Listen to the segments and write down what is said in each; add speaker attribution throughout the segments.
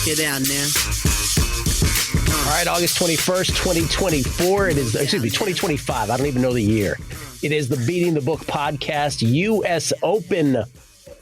Speaker 1: Check it out now.
Speaker 2: All right, August 21st, 2024. It is, 2025. I don't even know the year. It is the Beating the Book podcast U.S. Open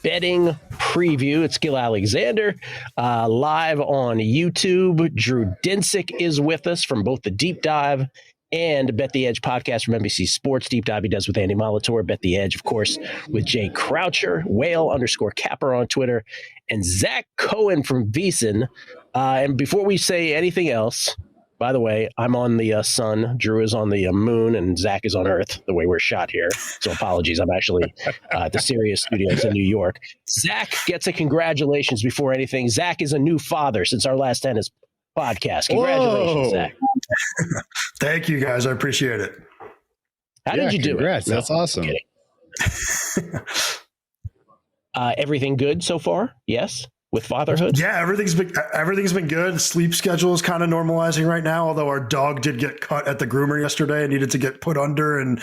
Speaker 2: betting preview. It's Gill Alexander live on YouTube. Drew Dinsick is with us from both the Deep Dive and Bet the Edge podcast from NBC Sports. Deep Dive he does with Andy Molitor. Bet the Edge, of course, with Jay Croucher, Whale_Capper on Twitter, and Zach Cohen from VSiN. And before we say anything else, by the way, I'm on the sun. Drew is on the moon, and Zach is on Earth, the way we're shot here. So apologies. I'm actually at the Sirius Studios in New York. Zach gets a congratulations before anything. Zach is a new father since our last tennis podcast. Congratulations, Zach.
Speaker 3: Thank you, guys. I appreciate it.
Speaker 2: How did you do it?
Speaker 4: That's awesome.
Speaker 2: Everything good so far? Yes? With fatherhood?
Speaker 3: Yeah, everything's been good. Sleep schedule is kind of normalizing right now, although our dog did get cut at the groomer yesterday and needed to get put under and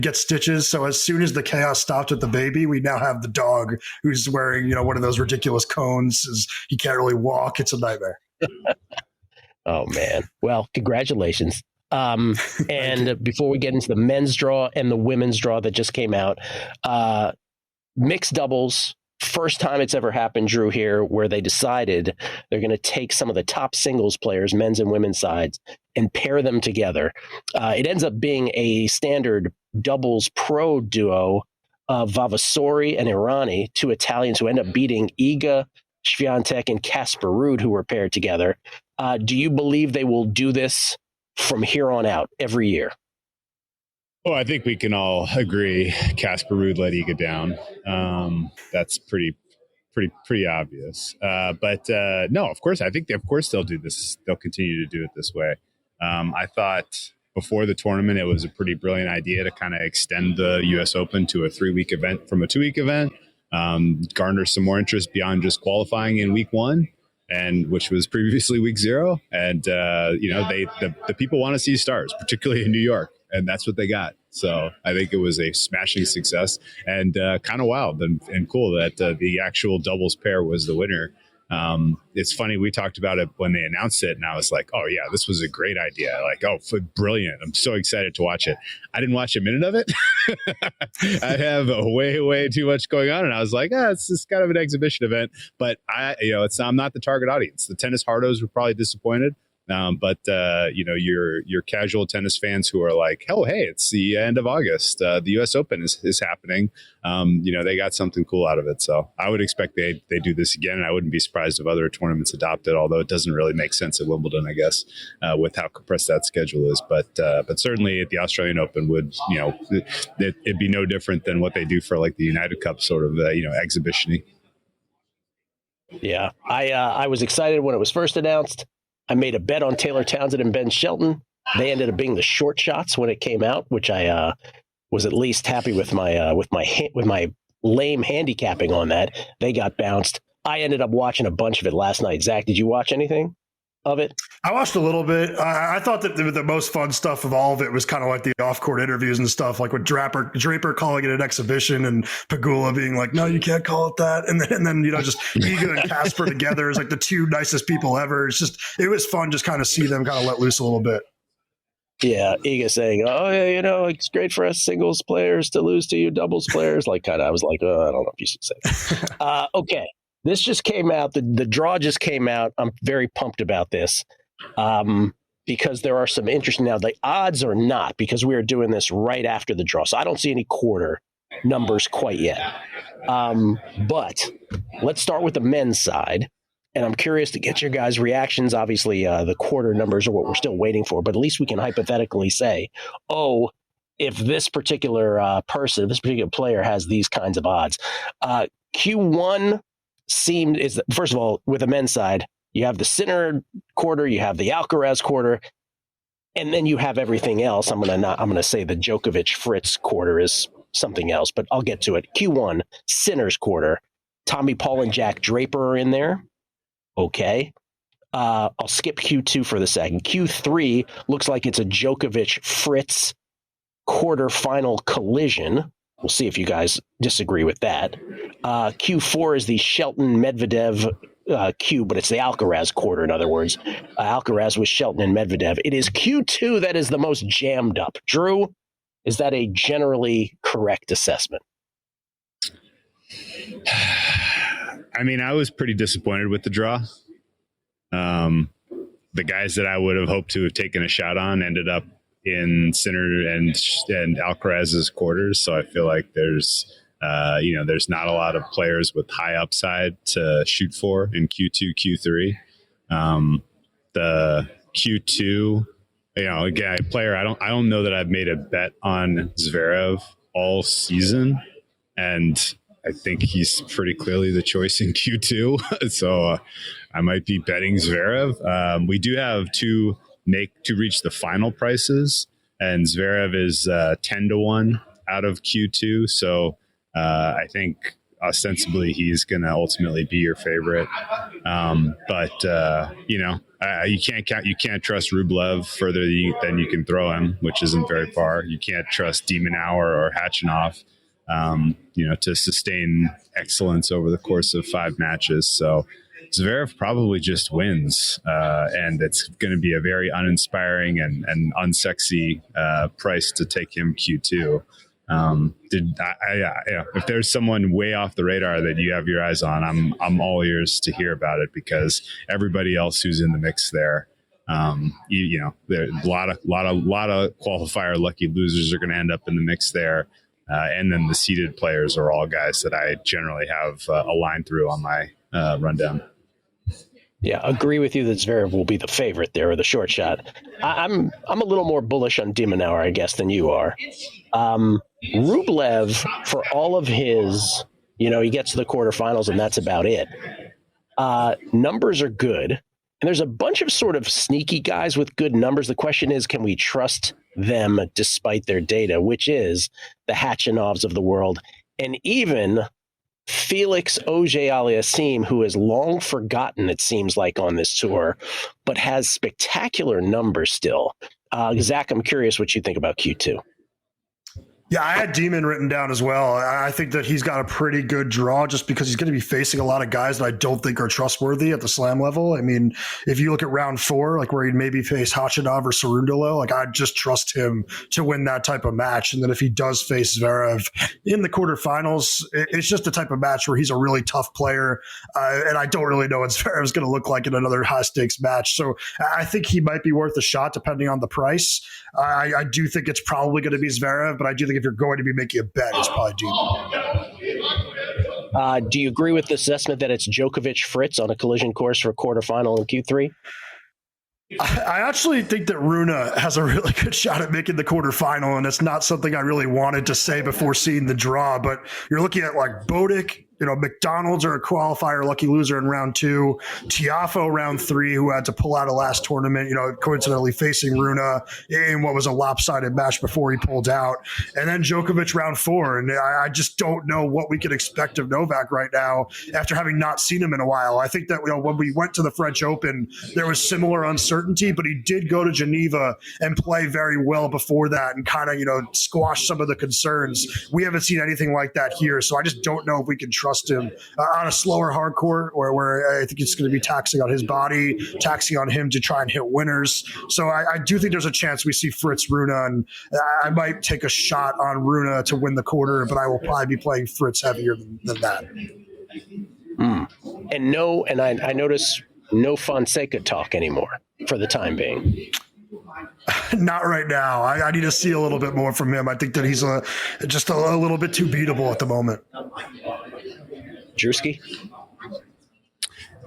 Speaker 3: get stitches. So as soon as the chaos stopped with the baby, we now have the dog who's wearing, one of those ridiculous cones. He can't really walk. It's a nightmare.
Speaker 2: Oh, man. Well, congratulations. And before we get into the men's draw and the women's draw that just came out, mixed doubles, first time it's ever happened, Drew, here, where they decided they're going to take some of the top singles players, men's and women's sides, and pair them together. It ends up being a standard doubles pro duo of Vavasori and Irani, two Italians who end up beating Iga Swiatek and Casper Ruud, who were paired together. Do you believe they will do this from here on out every year?
Speaker 4: Oh, I think we can all agree Casper Ruud let Iga down. That's pretty obvious. But no, of course, I think they'll do this. They'll continue to do it this way. I thought before the tournament, it was a pretty brilliant idea to kind of extend the U.S. Open to a 3-week event from a 2-week event, garner some more interest beyond just qualifying in week 1. And which was previously week 0. And, the people want to see stars, particularly in New York. And that's what they got. So I think it was a smashing success and kind of wild and cool that the actual doubles pair was the winner. It's funny. We talked about it when they announced it and I was like, oh yeah, this was a great idea. Like, oh, brilliant. I'm so excited to watch it. I didn't watch a minute of it. I have way too much going on. And I was like, it's just kind of an exhibition event, but I'm not the target audience. The tennis hardos were probably disappointed. But your casual tennis fans who are like, oh, hey, it's the end of August. The U.S. Open is happening. They got something cool out of it. So I would expect they do this again. And I wouldn't be surprised if other tournaments adopt it, although it doesn't really make sense at Wimbledon, I guess, with how compressed that schedule is. But certainly at the Australian Open would, it'd be no different than what they do for like the United Cup sort of, exhibition-y.
Speaker 2: Yeah, I was excited when it was first announced. I made a bet on Taylor Townsend and Ben Shelton. They ended up being the short shots when it came out, which I was at least happy with my lame handicapping on that. They got bounced. I ended up watching a bunch of it last night. Zach, did you watch anything of it?
Speaker 3: I watched a little bit. I thought that the most fun stuff of all of it was kind of like the off-court interviews and stuff, like with Draper calling it an exhibition and Pegula being like, no, you can't call it that. And then just Iga and Casper together is like the two nicest people ever. It was fun just kind of see them kind of let loose a little bit.
Speaker 2: Yeah, Iga saying, oh, yeah, it's great for us singles players to lose to you doubles players. Like, kind of, I was like, I don't know if you should say that. Okay. This just came out. The draw just came out. I'm very pumped about this because there are some interesting now. The odds are not, because we are doing this right after the draw. So I don't see any quarter numbers quite yet. But let's start with the men's side. And I'm curious to get your guys' reactions. Obviously, the quarter numbers are what we're still waiting for. But at least we can hypothetically say, if this particular person, this particular player has these kinds of odds. Q1 first of all, with the men's side, you have the Sinner quarter, you have the Alcaraz quarter, and then you have everything else. I'm gonna say the Djokovic Fritz quarter is something else, but I'll get to it. Q1, Sinner's quarter, Tommy Paul and Jack Draper are in there. Okay. I'll skip Q2 for the second. Q3 looks like it's a Djokovic Fritz quarterfinal collision. We'll see if you guys disagree with that. Q4 is the Shelton Medvedev Q, but it's the Alcaraz quarter, in other words. Alcaraz with Shelton and Medvedev. It is Q2 that is the most jammed up. Drew, is that a generally correct assessment?
Speaker 4: I mean, I was pretty disappointed with the draw. The guys that I would have hoped to have taken a shot on ended up in Sinner and Alcaraz's quarters. So I feel like there's not a lot of players with high upside to shoot for in Q2, Q3. The Q2, again, a player, I don't know that I've made a bet on Zverev all season. And I think he's pretty clearly the choice in Q2. So I might be betting Zverev. We do have to reach the final prices, and Zverev is 10-1 out of Q2. So I think ostensibly he's going to ultimately be your favorite. You can't trust Rublev further than you can throw him, which isn't very far. You can't trust Demonauer or Khachanov, to sustain excellence over the course of 5 matches. So Zverev probably just wins, and it's going to be a very uninspiring and unsexy price to take him Q2. If there's someone way off the radar that you have your eyes on, I'm all ears to hear about it, because everybody else who's in the mix there, there a lot of qualifier lucky losers are going to end up in the mix there. And then the seeded players are all guys that I generally have a line through on my rundown.
Speaker 2: Yeah, agree with you that Zverev will be the favorite there, or the short shot. I'm a little more bullish on Demonauer, I guess, than you are. Rublev, for all of his, he gets to the quarterfinals and that's about it. Numbers are good. And there's a bunch of sort of sneaky guys with good numbers. The question is, can we trust them despite their data, which is the Khachanovs of the world, and even Felix Auger-Aliassime, who is long forgotten, it seems like, on this tour, but has spectacular numbers still. Zach, I'm curious what you think about Q2.
Speaker 3: Yeah, I had Demon written down as well. I think that he's got a pretty good draw just because he's going to be facing a lot of guys that I don't think are trustworthy at the slam level. I mean, if you look at round 4, like where he'd maybe face Khachanov or Cerundolo, like I'd just trust him to win that type of match. And then if he does face Zverev in the quarterfinals, it's just the type of match where he's a really tough player. And I don't really know what Zverev's going to look like in another high stakes match. So I think he might be worth a shot depending on the price. I do think it's probably going to be Zverev, but I do think if you're going to be making a bet, it's probably Demon.
Speaker 2: Do you agree with the assessment that it's Djokovic Fritz on a collision course for a quarterfinal in Q3?
Speaker 3: I actually think that Rune has a really good shot at making the quarterfinal, and it's not something I really wanted to say before seeing the draw, but you're looking at like Bodic, McDonald's are a qualifier lucky loser in round 2, Tiafoe round 3, who had to pull out a last tournament, coincidentally facing Rune in what was a lopsided match before he pulled out, and then Djokovic round 4. And I just don't know what we can expect of Novak right now after having not seen him in a while. I think that when we went to the French Open, there was similar uncertainty, but he did go to Geneva and play very well before that and kind of, squash some of the concerns. We haven't seen anything like that here, so I just don't know if we can trust him on a slower hard court where I think it's going to be taxing on his body, taxing on him to try and hit winners. So I do think there's a chance we see Fritz Rune, and I might take a shot on Rune to win the quarter, but I will probably be playing Fritz heavier than that.
Speaker 2: And I notice no Fonseca talk anymore for the time being.
Speaker 3: Not right now. I need to see a little bit more from him. I think that he's just a little bit too beatable at the moment.
Speaker 2: Drewski?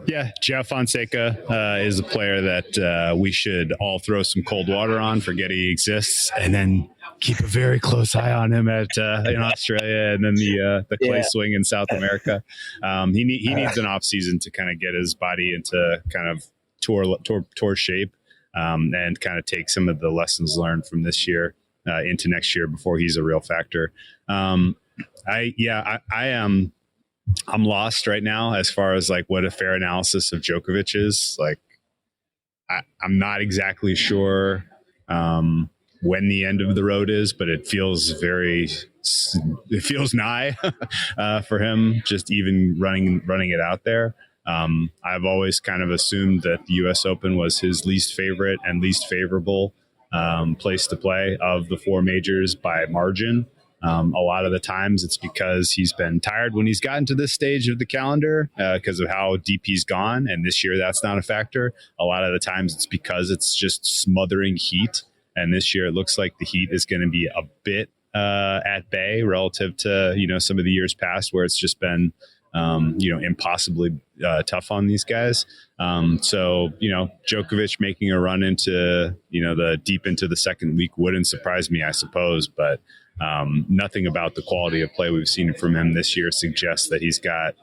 Speaker 4: Yeah, Jeff Fonseca is a player that we should all throw some cold water on, forget he exists, and then keep a very close eye on him in Australia and then the clay swing in South America. He needs an off season to kind of get his body into kind of tour shape, and kind of take some of the lessons learned from this year into next year before he's a real factor. I'm lost right now as far as like what a fair analysis of Djokovic is. Like, I'm not exactly sure when the end of the road is, but it feels nigh for him, just even running it out there. I've always kind of assumed that the U.S. Open was his least favorite and least favorable place to play of the four majors by margin. A lot of the times it's because he's been tired when he's gotten to this stage of the calendar because of how deep he's gone. And this year, that's not a factor. A lot of the times it's because it's just smothering heat. And this year, it looks like the heat is going to be a bit at bay relative to, some of the years past where it's just been, impossibly tough on these guys. So, Djokovic making a run into, the deep into the second week wouldn't surprise me, I suppose. But nothing about the quality of play we've seen from him this year suggests that he's got,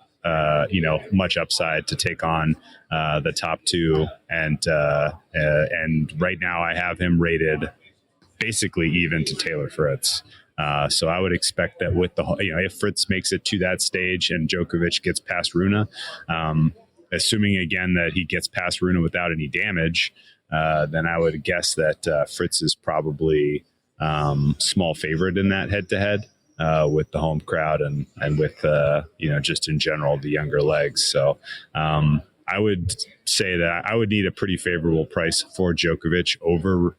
Speaker 4: much upside to take on the top two. And right now I have him rated basically even to Taylor Fritz. So I would expect that with if Fritz makes it to that stage and Djokovic gets past Rune, assuming again that he gets past Rune without any damage, then I would guess that Fritz is probably small favorite in that head-to-head with the home crowd and with just in general the younger legs. So I would say that I would need a pretty favorable price for Djokovic over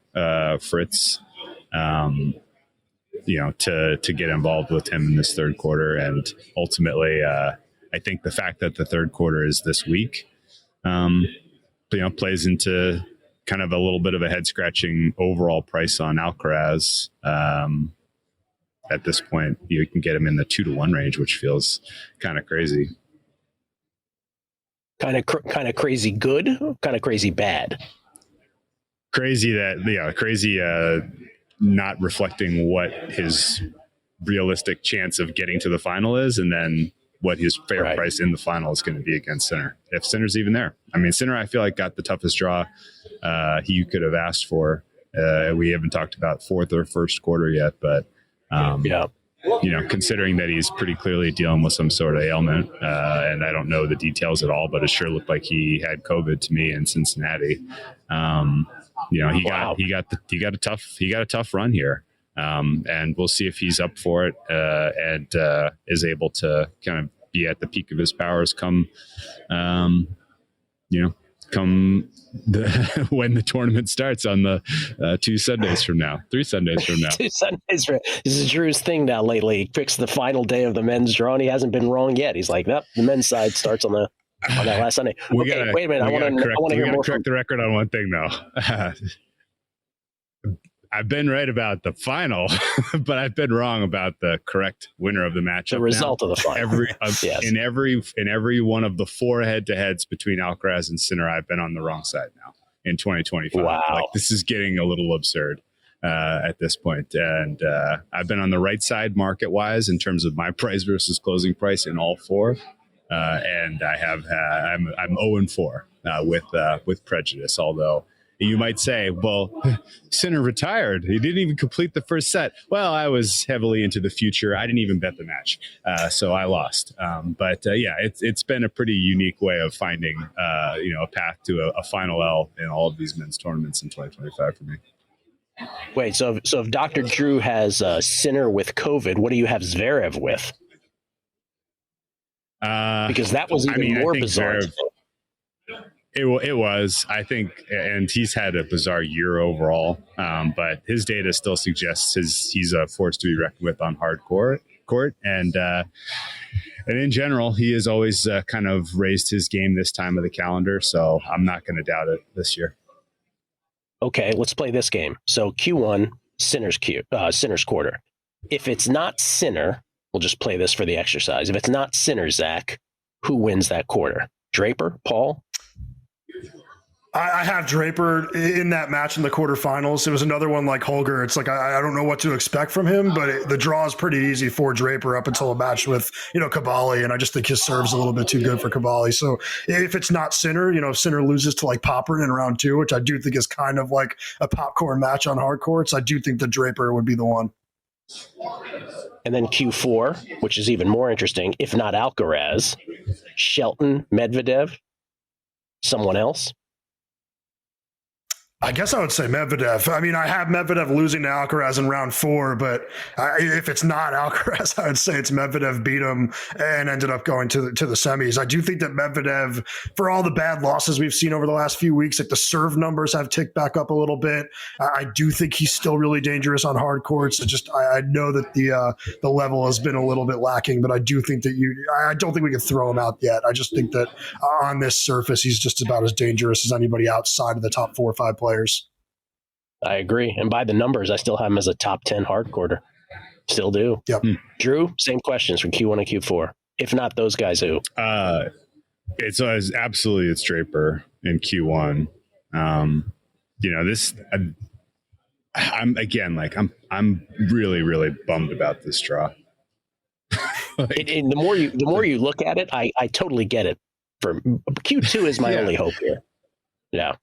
Speaker 4: Fritz. To get involved with him in this third quarter. And ultimately, I think the fact that the third quarter is this week, plays into kind of a little bit of a head scratching overall price on Alcaraz. At this point, you can get him in the 2-1 range, which feels kind of crazy.
Speaker 2: Kind of crazy good, kind of crazy bad.
Speaker 4: Crazy not reflecting what his realistic chance of getting to the final is, and then what his fair price in the final is going to be against Sinner, if Sinner's even there. I mean, Sinner, I feel like got the toughest draw he could have asked for. We haven't talked about fourth or first quarter yet, but considering that he's pretty clearly dealing with some sort of ailment, and I don't know the details at all, but it sure looked like he had COVID to me in Cincinnati. He got a tough run here. And we'll see if he's up for it and is able to kind of be at the peak of his powers come when the tournament starts on the 3 Sundays from now. 2 Sundays from now.
Speaker 2: This is Drew's thing now lately. He picks the final day of the men's draw, and he hasn't been wrong yet. He's like, nope, the men's side starts on that last Sunday. Wait a minute. I want to hear more.
Speaker 4: Correct the record on one thing, though. I've been right about the final, but I've been wrong about the correct winner of the matchup.
Speaker 2: The result of the final.
Speaker 4: Yes. In every one of the 4 head-to-heads between Alcaraz and Sinner, I've been on the wrong side now in 2025.
Speaker 2: Wow.
Speaker 4: Like, this is getting a little absurd at this point. And I've been on the right side market-wise in terms of my price versus closing price in all 4. And I have I'm 0-4 with prejudice, although you might say, well, Sinner retired. He didn't even complete the first set. Well, I was heavily into the future. I didn't even bet the match. So I lost. But it's been a pretty unique way of finding, a path to a final L in all of these men's tournaments in 2025 for me.
Speaker 2: Wait, so if Dr. Drew has Sinner with COVID, what do you have Zverev with? Because that was even more bizarre.
Speaker 4: It was, I think, and he's had a bizarre year overall, but his data still suggests he's a force to be reckoned with on hard court, and in general, he has always kind of raised his game this time of the calendar, so I'm not going to doubt it this year.
Speaker 2: Okay, let's play this game. So Q1, Sinner's quarter. If it's not Sinner, we'll just play this for the exercise. If it's not Sinner, Zach, who wins that quarter? Draper, Paul?
Speaker 3: I have Draper in that match in the quarterfinals. It was another one like Holger. It's like I don't know what to expect from him, but the draw is pretty easy for Draper up until a match with Cavalli, and I just think his serve's a little bit too good for Cavalli. So if it's not Sinner, if Sinner loses to like Popperin in round 2, which I do think is kind of like a popcorn match on hard courts, I do think the Draper would be the one.
Speaker 2: And then Q4, which is even more interesting. If not Alcaraz, Shelton, Medvedev, someone else.
Speaker 3: I guess I would say Medvedev. I mean, I have Medvedev losing to Alcaraz in round 4, but if it's not Alcaraz, I would say it's Medvedev beat him and ended up going to the semis. I do think that Medvedev, for all the bad losses we've seen over the last few weeks, like the serve numbers have ticked back up a little bit. I do think he's still really dangerous on hard courts. I know that the level has been a little bit lacking, but I do think that I don't think we can throw him out yet. I just think that on this surface, he's just about as dangerous as anybody outside of the top 4 or 5 players.
Speaker 2: I agree. And by the numbers, I still have him as a top 10 hard quarter. Still do.
Speaker 3: Yep.
Speaker 2: Drew, same questions for Q1 and Q4. If not those guys, who?
Speaker 4: It's absolutely it's Draper in Q1. I'm really, really bummed about this draw.
Speaker 2: The more you look at it, I totally get it. For Q2 is my only hope here. Yeah,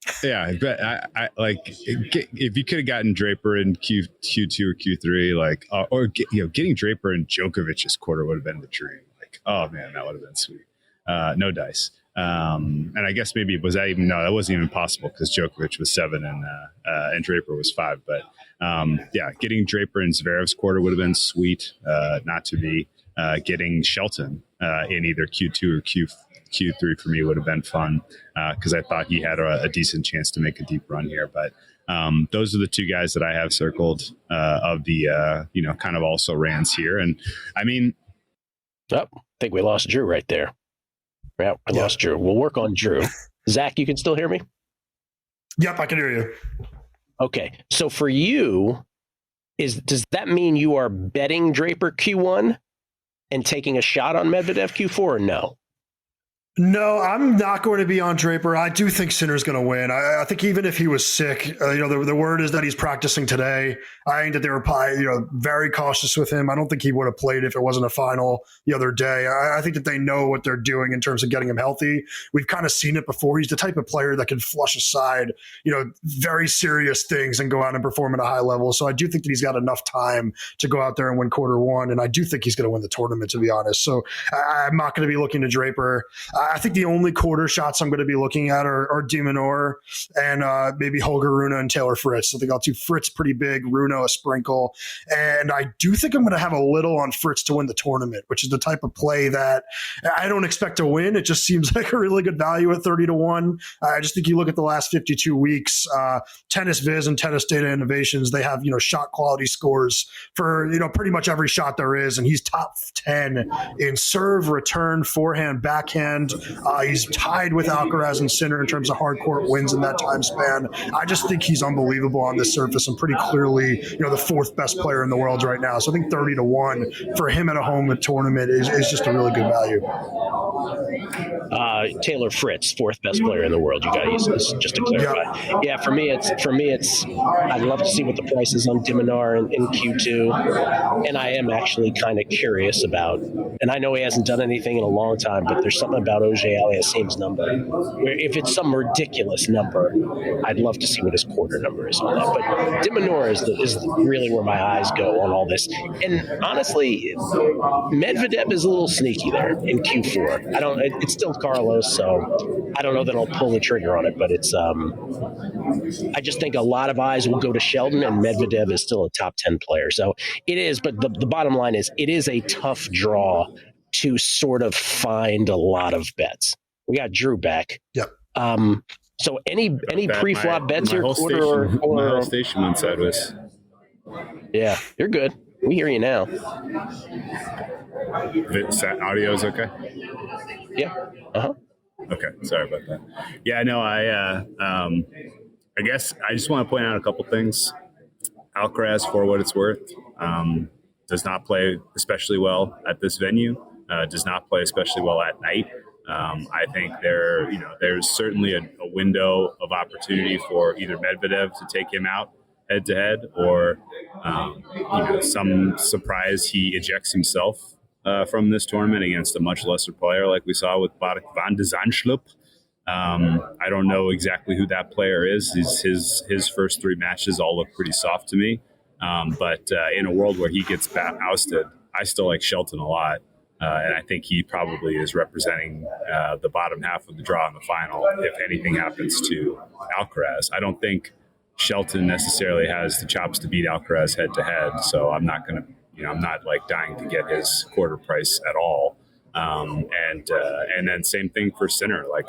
Speaker 4: but I like if you could have gotten Draper in Q2 or Q3, getting Draper in Djokovic's quarter would have been the dream. Like, oh man, that would have been sweet. No dice, and I guess maybe that wasn't even possible because Djokovic was 7 and Draper was 5. But getting Draper in Zverev's quarter would have been sweet. Not to be getting Shelton in either Q2 or Q3 for me would have been fun because I thought he had a decent chance to make a deep run here. But those are the 2 guys that I have circled of the kind of also rans here. And I mean,
Speaker 2: I think we lost Drew right there. Yeah, we lost Drew. We'll work on Drew. Zach, you can still hear me?
Speaker 3: Yep, I can hear you.
Speaker 2: Okay, so for you, does that mean you are betting Draper Q1 and taking a shot on Medvedev Q4 or no?
Speaker 3: No, I'm not going to be on Draper. I do think Sinner's going to win. I think even if he was sick, the word is that he's practicing today. I think that they were probably, very cautious with him. I don't think he would have played if it wasn't a final the other day. I think that they know what they're doing in terms of getting him healthy. We've kind of seen it before. He's the type of player that can flush aside, very serious things and go out and perform at a high level. So I do think that he's got enough time to go out there and win quarter 1. And I do think he's going to win the tournament, to be honest. So I'm not going to be looking to Draper. I think the only quarter shots I'm going to be looking at are De Minaur and maybe Holger Rune and Taylor Fritz. I think I'll do Fritz pretty big, Rune a sprinkle. And I do think I'm going to have a little on Fritz to win the tournament, which is the type of play that I don't expect to win. It just seems like a really good value at 30-1. I just think you look at the last 52 weeks, Tennis Viz and Tennis Data Innovations, they have, shot quality scores for, pretty much every shot there is. And he's top 10 in serve, return, forehand, backhand. He's tied with Alcaraz and Sinner in terms of hard court wins in that time span. I just think he's unbelievable on this surface and pretty clearly, the 4th best player in the world right now. So I think 30-1 for him at a home tournament is just a really good value.
Speaker 2: Taylor Fritz, 4th best player in the world. You got to use this just to clarify. Yeah, for me, it's. I'd love to see what the price is on De Minaur in Q2, and I am actually kind of curious about. And I know he hasn't done anything in a long time, but there's something about Auger-Aliassime's number. Where if it's some ridiculous number, I'd love to see what his quarter number is on that. But De Minaur is really where my eyes go on all this. And honestly, Medvedev is a little sneaky there in Q4. It's still Carlos, so I don't know that I'll pull the trigger on it, but it's I just think a lot of eyes will go to Sheldon, and Medvedev is still a top 10 player. So it is, but the bottom line is it is a tough draw to sort of find a lot of bets. We got Drew back.
Speaker 3: Yep.
Speaker 2: So any pre-flop bets here, quarter
Speaker 4: my whole station went sideways.
Speaker 2: Yeah, you're good. We hear you now.
Speaker 4: Audio is okay?
Speaker 2: Yeah. Uh-huh.
Speaker 4: Okay, sorry about that. Yeah, no, I guess I just want to point out a couple things. Alcaraz, for what it's worth, does not play especially well at this venue. Does not play especially well at night. I think there's certainly a window of opportunity for either Medvedev to take him out head to head, or some surprise he ejects himself from this tournament against a much lesser player, like we saw with Van de Zandschulp. I don't know exactly who that player is. His first 3 matches all look pretty soft to me. But in a world where he gets ousted, I still like Shelton a lot. And I think he probably is representing the bottom half of the draw in the final if anything happens to Alcaraz. I don't think Shelton necessarily has the chops to beat Alcaraz head to head. So I'm not going to, I'm not like dying to get his quarter price at all. And then same thing for Sinner. Like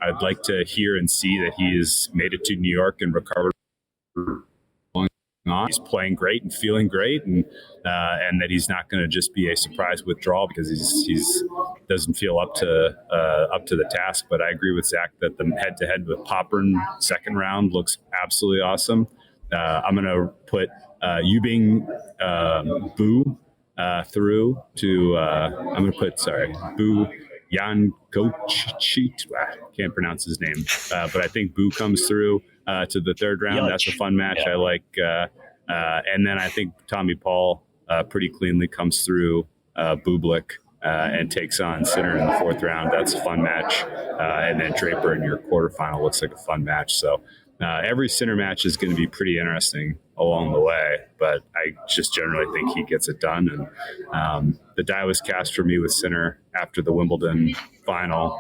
Speaker 4: I'd like to hear and see that he has made it to New York and recovered. He's playing great and feeling great, and that he's not going to just be a surprise withdrawal because he's doesn't feel up to the task. But I agree with Zach that the head-to-head with Popper second round looks absolutely awesome. I'm going to put Yubing Bu through to. I'm going to put Bu Jan Gochit. Can't pronounce his name, but I think Bu comes through to the third round. That's a fun match. Yeah. I like. And then I think Tommy Paul pretty cleanly comes through Bublik and takes on Sinner in the fourth round. That's a fun match. And then Draper in your quarterfinal looks like a fun match. So every Sinner match is going to be pretty interesting along the way, but I just generally think he gets it done. And the die was cast for me with Sinner after the Wimbledon final.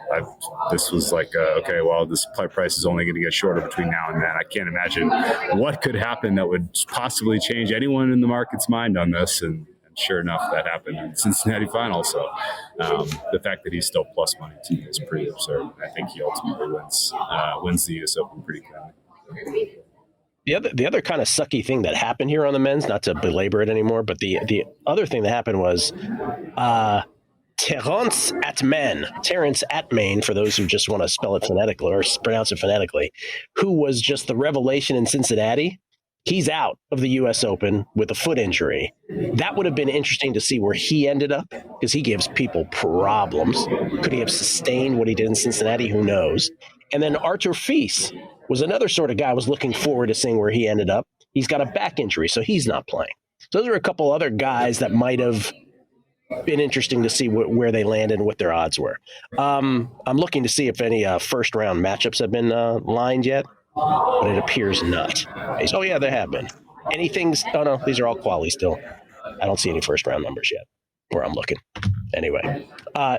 Speaker 4: This was like, okay, well, this price is only going to get shorter between now and then. I can't imagine what could happen that would possibly change anyone in the market's mind on this. And sure enough, that happened in the Cincinnati final. So the fact that he's still plus money to me is pretty absurd. I think he ultimately wins the US Open pretty clearly.
Speaker 2: The other kind of sucky thing that happened here on the men's, not to belabor it anymore, but the other thing that happened was Terence Atman, for those who just want to spell it phonetically or pronounce it phonetically, who was just the revelation in Cincinnati. He's out of the U.S. Open with a foot injury. That would have been interesting to see where he ended up because he gives people problems. Could he have sustained what he did in Cincinnati? Who knows? And then Artur Fils was another sort of guy I was looking forward to seeing where he ended up. He's got a back injury, so he's not playing. So those are a couple other guys that might have been interesting to see where they landed and what their odds were. I'm looking to see if any first-round matchups have been lined yet, but it appears not. Oh, yeah, there have been. Oh, no, these are all quali still. I don't see any first-round numbers yet where I'm looking. Anyway,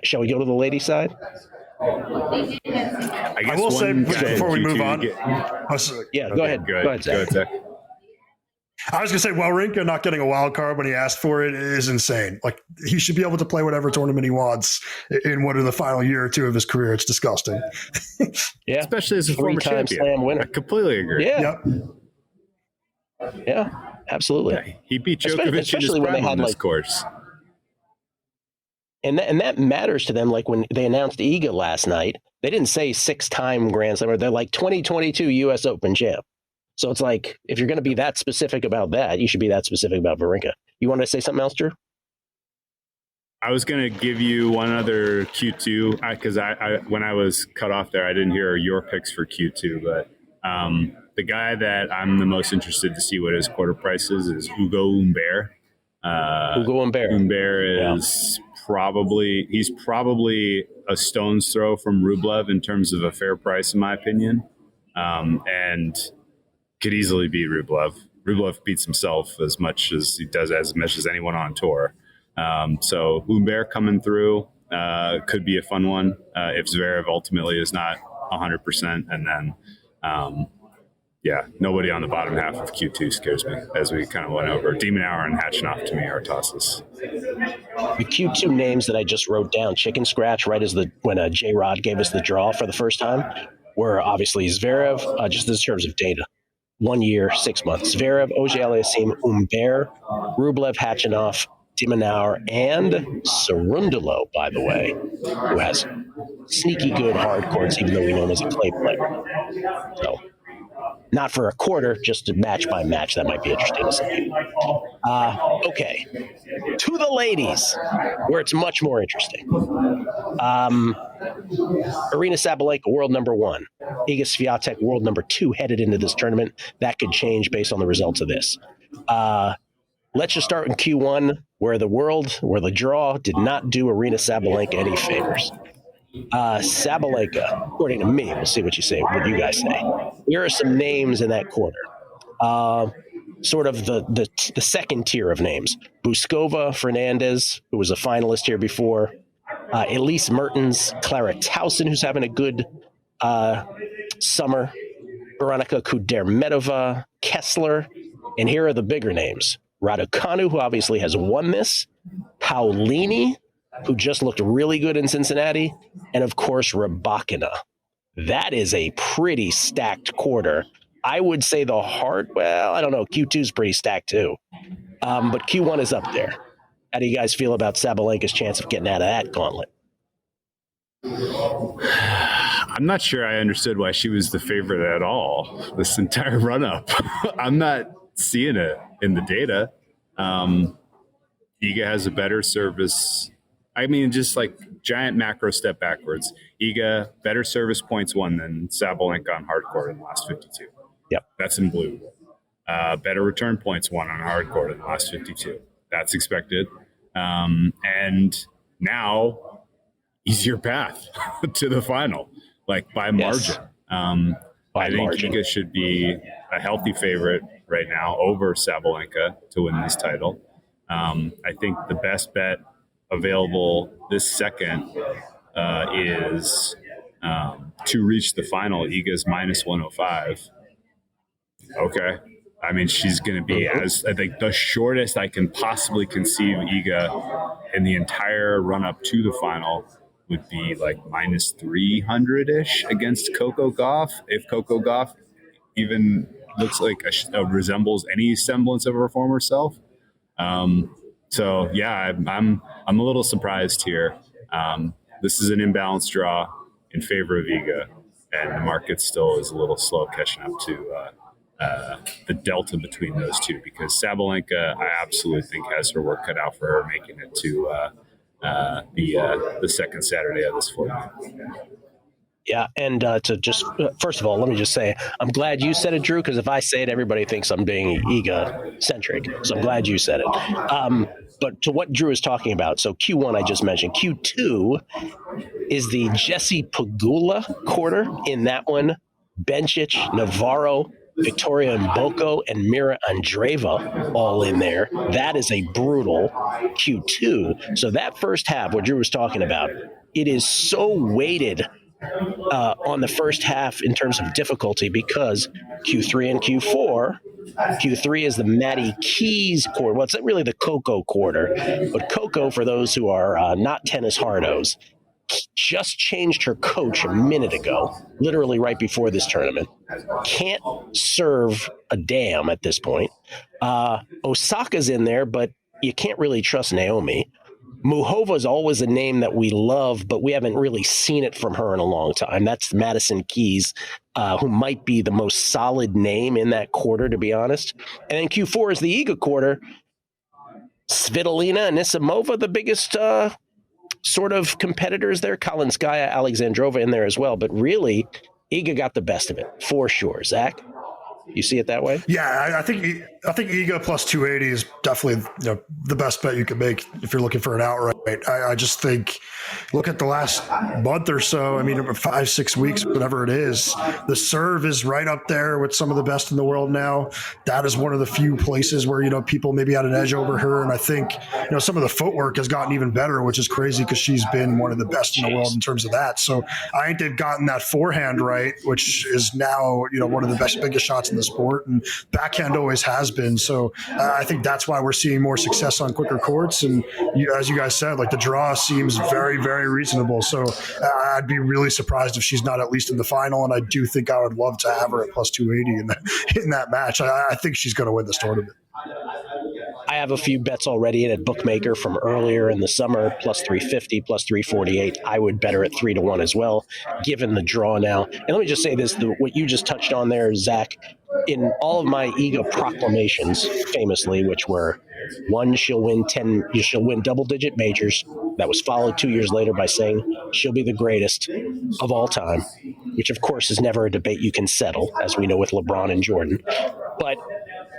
Speaker 2: shall we go to the ladies' side?
Speaker 3: I will say before we move on.
Speaker 2: Go ahead. Go ahead, Zach.
Speaker 3: I was going to say, Wawrinka not getting a wild card when he asked for it is insane. Like, he should be able to play whatever tournament he wants in what are the final year or two of his career. It's disgusting.
Speaker 2: Yeah,
Speaker 4: especially as a former champion.
Speaker 2: Slam winner.
Speaker 4: I completely agree.
Speaker 2: Yeah. Yep. Yeah, absolutely.
Speaker 4: Yeah, he beat Djokovic in his prime on this course.
Speaker 2: And that matters to them. Like when they announced Iga last night, they didn't say 6-time Grand Slam. They're like 2022 U.S. Open champ. So it's like, if you're going to be that specific about that, you should be that specific about Wawrinka. You want to say something else, Drew?
Speaker 4: I was going to give you one other Q2 because I when I was cut off there, I didn't hear your picks for Q2. But the guy that I'm the most interested to see what his quarter price is Hugo Humbert.
Speaker 2: Hugo Humbert.
Speaker 4: Humbert is he's probably a stone's throw from Rublev in terms of a fair price, in my opinion, and could easily beat Rublev. Rublev beats himself as much as he does as much as anyone on tour. So Humbert coming through could be a fun one if Zverev ultimately is not 100%, and then nobody on the bottom half of Q2 scares me, as we kind of went over. Demon Hour and Hatchinoff to me are tosses.
Speaker 2: The Q2 names that I just wrote down, chicken scratch, right as when J-Rod gave us the draw for the first time, were obviously Zverev, just in terms of data. 1 year, 6 months. Zverev, Auger-Aliassime, Humbert, Rublev, Hatchinoff, de Minaur, and Cerundolo, by the way, who has sneaky good hard courts, even though we know him as a clay player. So, not for a quarter, just match by match. That might be interesting to see. Okay. To the ladies, where it's much more interesting. Arina Sabalenka, world number 1. Iga Swiatek, world number 2, headed into this tournament. That could change based on the results of this. Let's just start in Q1, where the draw did not do Arina Sabalenka any favors. Sabalenka, according to me, we'll see what you guys say. Here are some names in that quarter. Sort of the second tier of names. Buskova, Fernandez, who was a finalist here before. Elise Mertens, Clara Towson, who's having a good summer. Veronika Kudermetova, Kessler, and here are the bigger names. Raducanu, who obviously has won this, Paulini, who just looked really good in Cincinnati, and of course, Rybakina. That is a pretty stacked quarter. I would say the hard, well, I don't know, Q2 is pretty stacked too, but Q1 is up there. How do you guys feel about Sabalenka's chance of getting out of that gauntlet?
Speaker 4: I'm not sure I understood why she was the favorite at all this entire run-up. I'm not seeing it in the data. Iga has a better service. I mean, just like giant macro step backwards. Iga, better service points won than Sabalenka on hard court in the last 52.
Speaker 2: Yep.
Speaker 4: That's in blue. Better return points won on hard court in the last 52. That's expected. And now easier path to the final, like by margin. I think Iga should be a healthy favorite right now over Sabalenka to win this title. I think the best bet available this second is to reach the final. Iga's minus 105. Okay. I mean, she's going to be I think the shortest I can possibly conceive Iga in the entire run up to the final would be like minus 300-ish against Coco Gauff. If Coco Gauff even looks like resembles any semblance of her former self. So yeah, I'm a little surprised here. This is an imbalanced draw in favor of Iga, and the market still is a little slow catching up to the delta between those two, because Sabalenka, I absolutely think, has her work cut out for her making it to the second Saturday of this format.
Speaker 2: Yeah, and to just first of all, let me just say I'm glad you said it, Drew, because if I say it, everybody thinks I'm being Iga-centric. So I'm glad you said it. But to what Drew is talking about, so Q1 I just mentioned. Q2 is the Jesse Pegula quarter. In that one, Bencic, Navarro, Victoria Mboko, and Mira Andreeva all in there. That is a brutal Q2. So that first half, what Drew was talking about, it is so weighted on the first half in terms of difficulty, because Q3 and Q4, Q3 is the Maddie Keys quarter. Well, it's really the Coco quarter, but Coco, for those who are not tennis hardos, just changed her coach a minute ago, literally right before this tournament. Can't serve a damn at this point. Osaka's in there, but you can't really trust Naomi. Muhova is always a name that we love, but we haven't really seen it from her in a long time. That's Madison Keys, who might be the most solid name in that quarter, to be honest. And then Q4 is the Iga quarter. Svitolina and Nisimova, the biggest sort of competitors there. Kalinskaya, Alexandrova in there as well. But really, Iga got the best of it, for sure. Zach, you see it that way?
Speaker 3: Yeah, I think Iga plus 280 is definitely the best bet you can make if you're looking for an outright. I just think, look at the last month or so. I mean, 5-6 weeks, whatever it is, the serve is right up there with some of the best in the world now. That is one of the few places where people maybe had an edge over her, and I think some of the footwork has gotten even better, which is crazy because she's been one of the best in the world in terms of that. So I think they've gotten that forehand right, which is now one of the biggest shots in the sport, and backhand always has been. So I think that's why we're seeing more success on quicker courts. And as you guys said, like, the draw seems very, very reasonable. So I'd be really surprised if she's not at least in the final. And I do think I would love to have her at plus 280 in that match. I think she's going to win this tournament.
Speaker 2: I have a few bets already in at Bookmaker from earlier in the summer, plus 350, plus 348. I would bet her at 3-1 as well, given the draw now. And let me just say this, what you just touched on there, Zach, in all of my Iga proclamations, famously, which were, one, she'll win double-digit majors. That was followed 2 years later by saying she'll be the greatest of all time, which, of course, is never a debate you can settle, as we know with LeBron and Jordan. But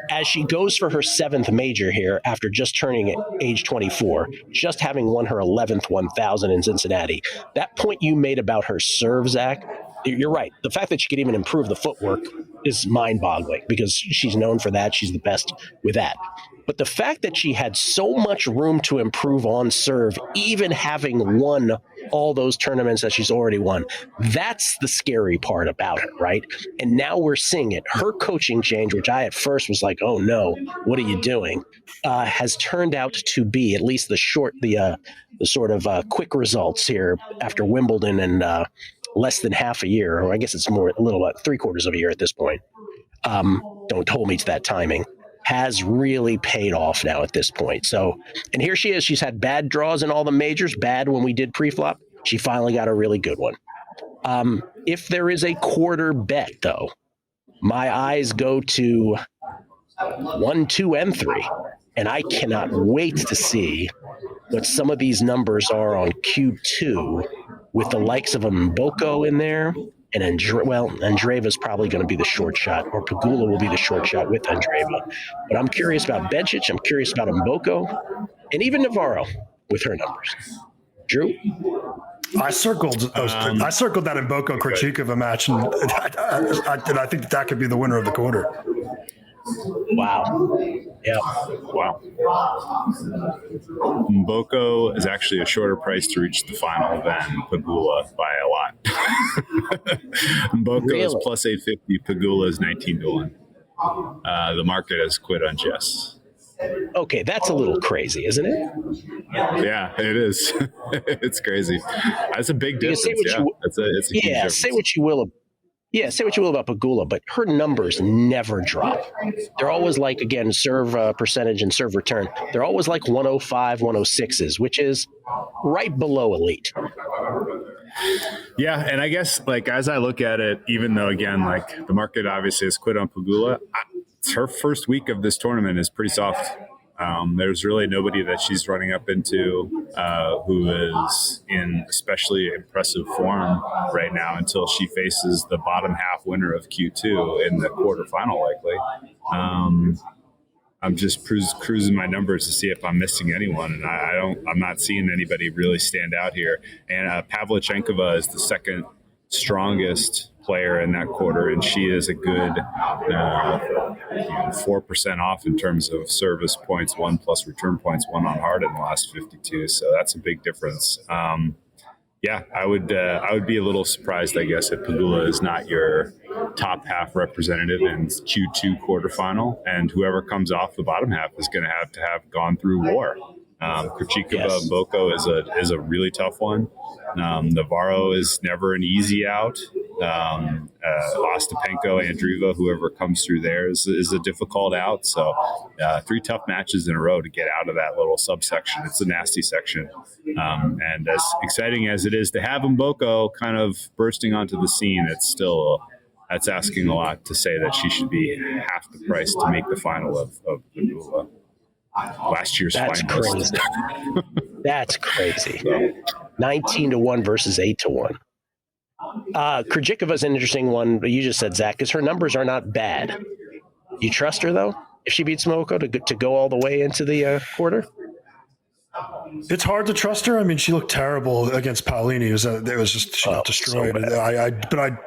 Speaker 2: as she goes for her 7th major here after just turning age 24, just having won her 11th 1,000 in Cincinnati, that point you made about her serve, Zach, you're right. The fact that she could even improve the footwork is mind-boggling, because she's known for that. She's the best with that. But the fact that she had so much room to improve on serve, even having won all those tournaments that she's already won. That's the scary part about her, right? And now we're seeing it. Her coaching change, which I at first was like, oh no, what are you doing? Has turned out to be at least the sort of quick results here after Wimbledon and less than half a year, or I guess it's more a little like 3/4 of a year at this point. Don't hold me to that timing. Has really paid off now at this point. So, and here she is. She's had bad draws in all the majors, bad when we did pre-flop. She finally got a really good one. If there is a quarter bet, though, my eyes go to 1, 2, and 3. And I cannot wait to see what some of these numbers are on Q2 with the likes of a Mboko in there. And Andreeva's probably going to be the short shot, or Pegula will be the short shot with Andreeva. But I'm curious about Bencic. I'm curious about Mboko, and even Navarro with her numbers. Drew?
Speaker 3: I circled that Mboko Krejcikova match, and I think that could be the winner of the quarter.
Speaker 2: Wow. Yeah.
Speaker 4: Wow. Mboko is actually a shorter price to reach the final than Pegula by a lot. Mboko is plus 850. Pegula is 19-1. The market has quit unjust.
Speaker 2: Okay, that's a little crazy, isn't it?
Speaker 4: Yeah, it is. It's crazy. That's a big difference. It's a huge difference.
Speaker 2: Say what you will. Yeah, say what you will about Pegula, but her numbers never drop. They're always like, again, serve percentage and serve return. They're always like 105, 106s, which is right below elite.
Speaker 4: Yeah, and I guess, like, as I look at it, even though, again, like, the market obviously has quit on Pegula, her first week of this tournament is pretty soft. There's really nobody that she's running up into who is in especially impressive form right now until she faces the bottom half winner of Q2 in the quarterfinal, likely. I'm just cruising my numbers to see if I'm missing anyone, and I'm not seeing anybody really stand out here. And Pavlyuchenkova is the second strongest player in that quarter, and she is a good 4% off in terms of service points, 1 plus return points, 1 on hard in the last 52. So that's a big difference. Yeah, I would be a little surprised, I guess, if Pegula is not your top half representative in Q2 quarterfinal, and whoever comes off the bottom half is going to have gone through war. Krejcikova Mboko is a really tough one. Navarro is never an easy out. Ostapenko, Andreeva, whoever comes through there is a difficult out. So 3 tough matches in a row to get out of that little subsection. It's a nasty section. And as exciting as it is to have Mboko kind of bursting onto the scene, that's asking a lot to say that she should be half the price to make the final of Pegula. Last year's finalist.
Speaker 2: Crazy. That's crazy. 19-1 versus 8-1. Krejcikova is an interesting one. You just said, Zach, because her numbers are not bad. You trust her, though, if she beats Mboko to go all the way into the quarter?
Speaker 3: It's hard to trust her. I mean, she looked terrible against Paolini. It was just she got destroyed. So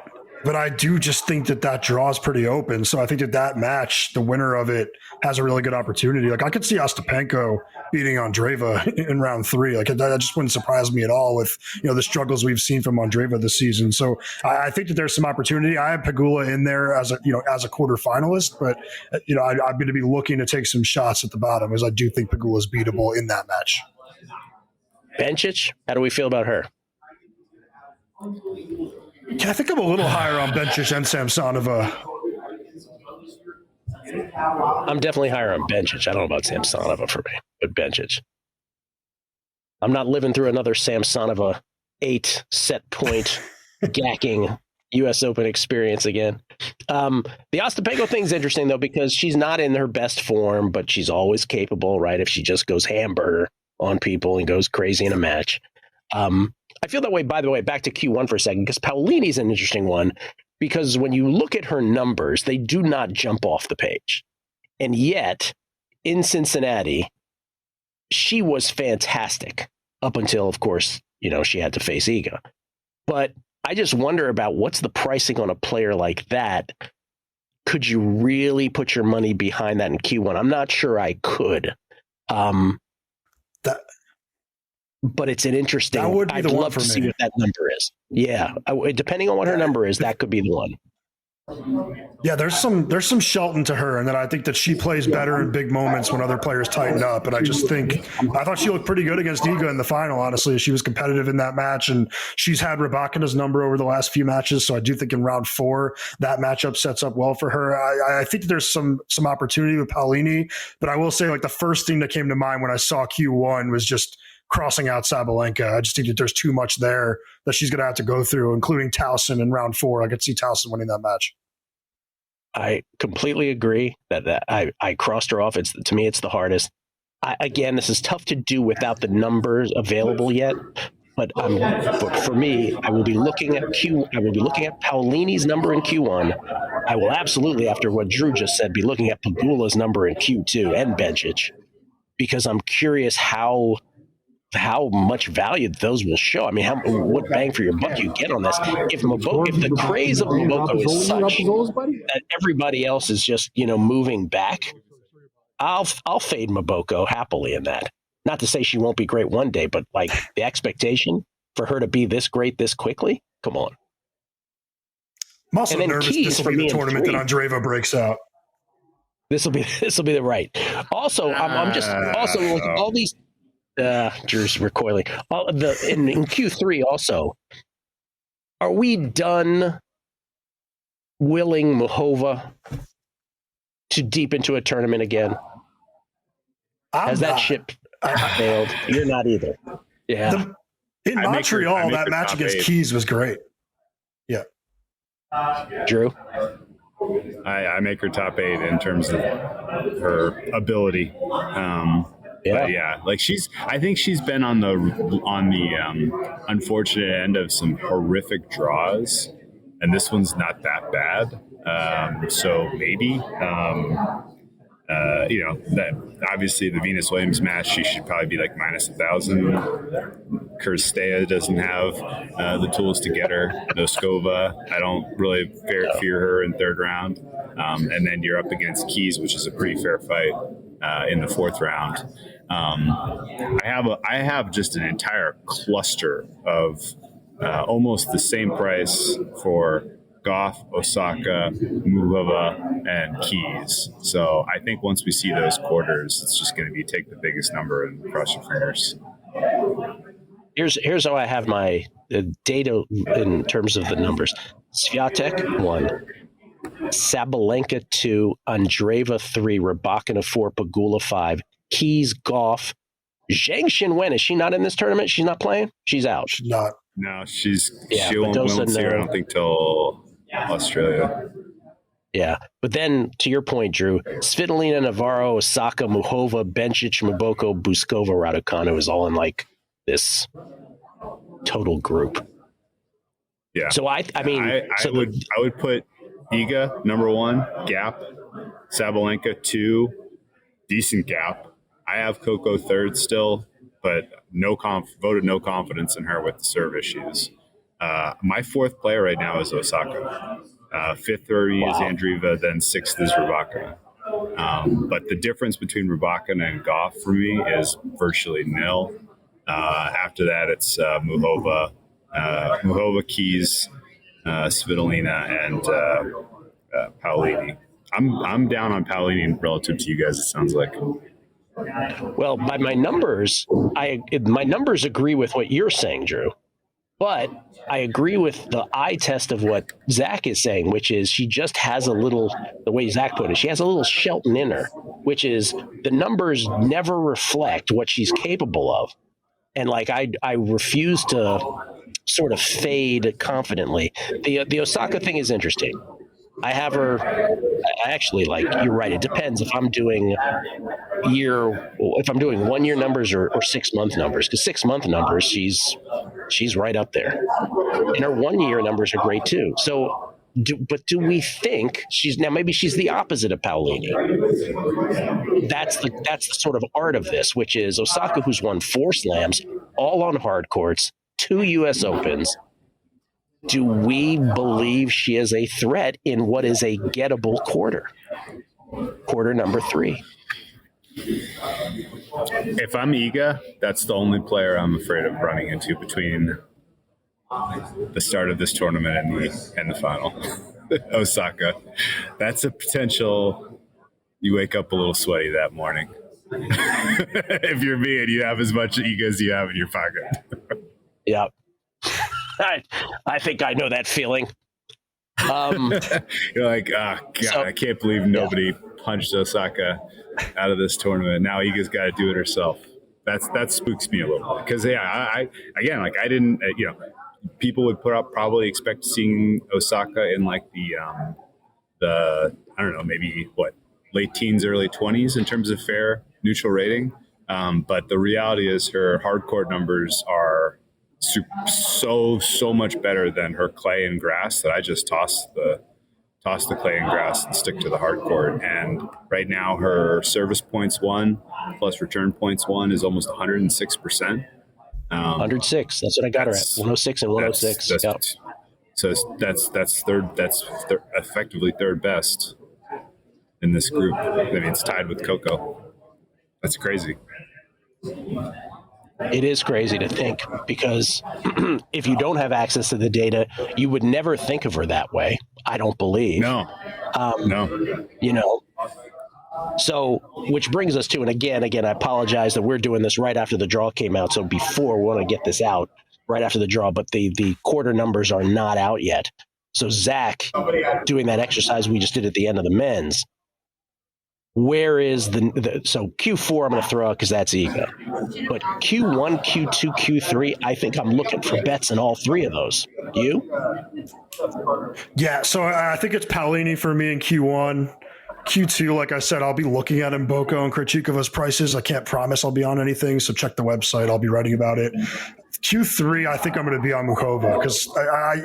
Speaker 3: but I do just think that draw is pretty open. So I think that match, the winner of it, has a really good opportunity. Like, I could see Ostapenko beating Andreeva in round 3. Like, that just wouldn't surprise me at all with, the struggles we've seen from Andreeva this season. So I think that there's some opportunity. I have Pegula in there as a quarterfinalist, but I'm going to be looking to take some shots at the bottom, as I do think Pegula is beatable in that match.
Speaker 2: Bencic, how do we feel about her?
Speaker 3: I think I'm a little higher on Bencic and Samsonova.
Speaker 2: I'm definitely higher on Bencic. I don't know about Samsonova for me, but Bencic. I'm not living through another Samsonova 8 set point gacking U.S. Open experience again. The Ostapenko thing's interesting, though, because she's not in her best form, but she's always capable, right? If she just goes hamburger on people and goes crazy in a match. I feel that way, by the way, back to Q1 for a second, because Paolini's an interesting one, because when you look at her numbers, they do not jump off the page. And yet, in Cincinnati, she was fantastic up until, of course, she had to face Iga. But I just wonder about what's the pricing on a player like that. Could you really put your money behind that in Q1? I'm not sure I could. but it's an interesting.
Speaker 3: That would be
Speaker 2: I'd
Speaker 3: the one
Speaker 2: love
Speaker 3: for
Speaker 2: to
Speaker 3: me.
Speaker 2: see what that number is. Yeah, depending on what her number is, that could be the one.
Speaker 3: Yeah, there's some Shelton to her, and then I think that she plays better in big moments when other players tighten up. And I thought she looked pretty good against Iga in the final. Honestly, she was competitive in that match, and she's had Rybakina's number over the last few matches. So I do think in round 4 that matchup sets up well for her. I think there's some opportunity with Paolini, but I will say like the first thing that came to mind when I saw Q1 was just crossing out Sabalenka. I just think that there's too much there that she's going to have to go through, including Towson in round 4. I could see Towson winning that match.
Speaker 2: I completely agree that I crossed her off. To me, it's the hardest. Again, this is tough to do without the numbers available yet. But for me, I will be looking at Paolini's number in Q1. I will absolutely, after what Drew just said, be looking at Pegula's number in Q2 and Bencic, because I'm curious how much value those will show. I mean, what bang for your buck you get on this? If the craze of Mboko is such that everybody else is just moving back, I'll fade Mboko happily in that. Not to say she won't be great one day, but like the expectation for her to be this great this quickly, come on.
Speaker 3: I'm also nervous this will be the tournament that Andreeva breaks out.
Speaker 2: This will be the right. Also, I'm just all these. Drew's recoiling. In Q3 also, are we done willing Muhova to deep into a tournament again? Has that ship failed? You're not either. Yeah.
Speaker 3: In Montreal, that match against Keys was great. Yeah.
Speaker 2: Drew?
Speaker 4: I make her top 8 in terms of her ability. But yeah, like I think she's been on the unfortunate end of some horrific draws, and this one's not that bad. So maybe, that obviously the Venus Williams match, she should probably be like minus 1,000. Kirstea doesn't have the tools to get her. Noskova, I don't really fear her in third round. And then you're up against Keys, which is a pretty fair fight in the 4th round. I have just an entire cluster of almost the same price for Goff, Osaka, Muhova, and Keys. So I think once we see those quarters, it's just going to be take the biggest number and cross your fingers.
Speaker 2: Here's how I have my data in terms of the numbers. Swiatek 1, Sabalenka 2, Andreeva 3, Rybakina 4, Pegula 5, Keys, Goff, Zhang Xinwen. Is she not in this tournament? She's not playing? She's out.
Speaker 3: She's not.
Speaker 4: No, she won't see her, I don't think, till Australia.
Speaker 2: Yeah. But then, to your point, Drew, Svitolina, Navarro, Osaka, Muhova, Bencic, Mboko, Buskova, Raducanu is all in like this total group.
Speaker 4: Yeah.
Speaker 2: So I
Speaker 4: would put Iga number 1, gap. Sabalenka 2, decent gap. I have Coco 3rd still, but voted no confidence in her with the serve issues. My 4th player right now is Osaka. 5th for me is Andreeva, then 6th is Rybakina. But the difference between Rybakina and Goff for me is virtually nil. After that, it's Muhova, Keys, Svitolina, and Paolini. I'm down on Paolini relative to you guys, it sounds like.
Speaker 2: Well, by my numbers, my numbers agree with what you're saying, Drew. But I agree with the eye test of what Zach is saying, which is she just has a little, the way Zach put it, she has a little Shelton in her, which is the numbers never reflect what she's capable of. And like I refuse to sort of fade confidently. The Osaka thing is interesting. I have her. I actually you're right. It depends if I'm doing 1 year numbers or 6 month numbers. Because 6 month numbers, she's right up there, and her 1 year numbers are great too. So, do we think maybe she's the opposite of Paolini? That's the sort of art of this, which is Osaka, who's won 4 slams, all on hard courts, 2 U.S. Opens. Do we believe she is a threat in what is a gettable quarter number 3?
Speaker 4: If I'm Iga, that's the only player I'm afraid of running into between the start of this tournament and the final. Osaka. That's a potential. You wake up a little sweaty that morning. If you're me and you have as much Iga as you have in your pocket.
Speaker 2: Yeah. I think I know that feeling.
Speaker 4: You're like, oh, God, so, I can't believe nobody punched Osaka out of this tournament. Now Iga's got to do it herself. That spooks me a little bit because I didn't, people would probably expect seeing Osaka in like the I don't know, maybe late teens, early 20s in terms of fair neutral rating. But the reality is her hard court numbers are so much better than her clay and grass that I just toss the clay and grass and stick to the hard court. And right now her service points won plus return points won is almost 106%.
Speaker 2: 106. That's what I got her at. 106 and 106. Yep.
Speaker 4: So that's third. That's effectively third best in this group. I mean, it's tied with Coco. That's crazy.
Speaker 2: It is crazy to think because if you don't have access to the data, you would never think of her that way. I don't believe.
Speaker 4: No.
Speaker 2: So, which brings us to, and again, I apologize that we're doing this right after the draw came out. So before we want to get this out right after the draw, but the quarter numbers are not out yet. So Zach, doing that exercise we just did at the end of the men's, where is so Q4 I'm going to throw out because that's Iga. But Q1, Q2, Q3, I think I'm looking for bets in all three of those. You?
Speaker 3: Yeah, so I think it's Paolini for me in Q1. Q2, like I said, I'll be looking at Mboko and Krejcikova's prices. I can't promise I'll be on anything, so check the website. I'll be writing about it. Q3, I think I'm going to be on Mukova because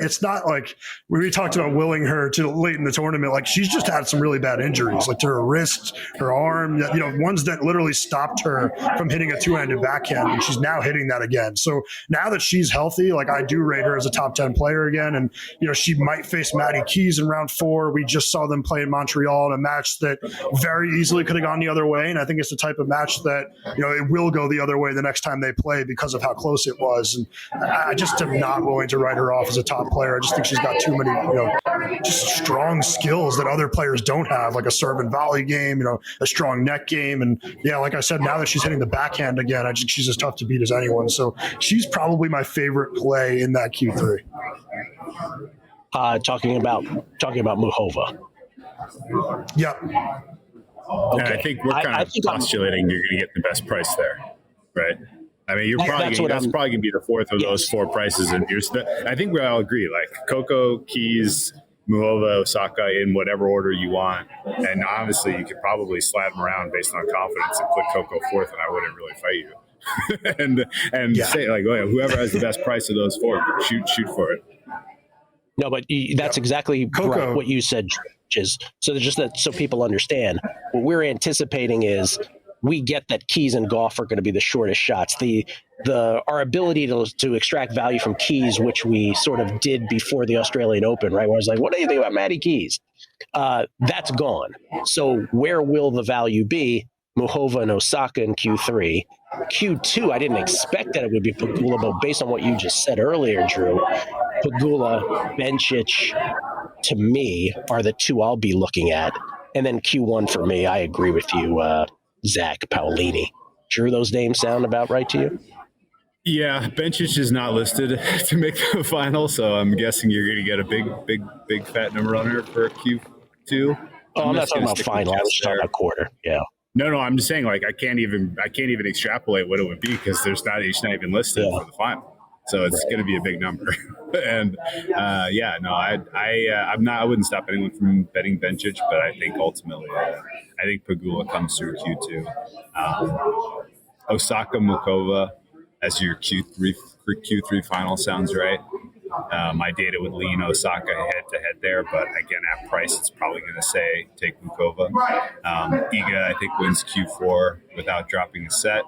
Speaker 3: it's not like we talked about willing her to late in the tournament. Like she's just had some really bad injuries, like to her wrist, her arm, ones that literally stopped her from hitting a two-handed backhand, and she's now hitting that again. So now that she's healthy, like I do rate her as a top 10 player again. And, she might face Maddie Keys in round 4. We just saw them play in Montreal in a match that very easily could have gone the other way. And I think it's the type of match that, it will go the other way the next time they play because of how close it was. And I just am not willing to write her off as a top player. I just think she's got too many, just strong skills that other players don't have, like a serve and volley game, a strong net game. And yeah, like I said, now that she's hitting the backhand again, I think she's as tough to beat as anyone. So she's probably my favorite play in that Q3.
Speaker 2: Talking about Muhova.
Speaker 3: Yeah.
Speaker 2: Okay.
Speaker 4: And I think we're kind of postulating you're going to get the best price there, right? I mean, that's probably going to be the fourth of those four prices. And I think we all agree, like Coco, Keys, Muhova, Osaka in whatever order you want. And honestly, you could probably slide them around based on confidence and put Coco fourth, and I wouldn't really fight you. and say like, whoever has the best price of those four, shoot for it.
Speaker 2: No, but that's exactly right, what you said, is so people understand. What we're anticipating is we get that Keys and Goff are going to be the shortest shots. Our ability to extract value from Keys, which we sort of did before the Australian Open, right? Where I was like, what do you think about Maddie Keys? That's gone. So where will the value be? Muhova and Osaka in Q3. Q2, I didn't expect that it would be Pegula, but based on what you just said earlier, Drew, Pegula, Bencic, to me, are the two I'll be looking at. And then Q1 for me, I agree with you, Zach, Paolini. Drew, those names sound about right to you?
Speaker 4: Yeah, Bencic is not listed to make the final, so I'm guessing you're going to get a big fat number on her for Q2.
Speaker 2: I'm not talking about final. I was talking about quarter. Yeah.
Speaker 4: No, I'm just saying, like, I can't even extrapolate what it would be because she's not even listed for the final. So it's going to be a big number. And I wouldn't stop anyone from betting Bencic, but I think ultimately, I think Pegula comes through Q2. Osaka Mukova as your Q3 final sounds right. My data would lean Osaka head to head there, but again, at price, it's probably going to say take Mukova. Iga, I think, wins Q4 without dropping a set.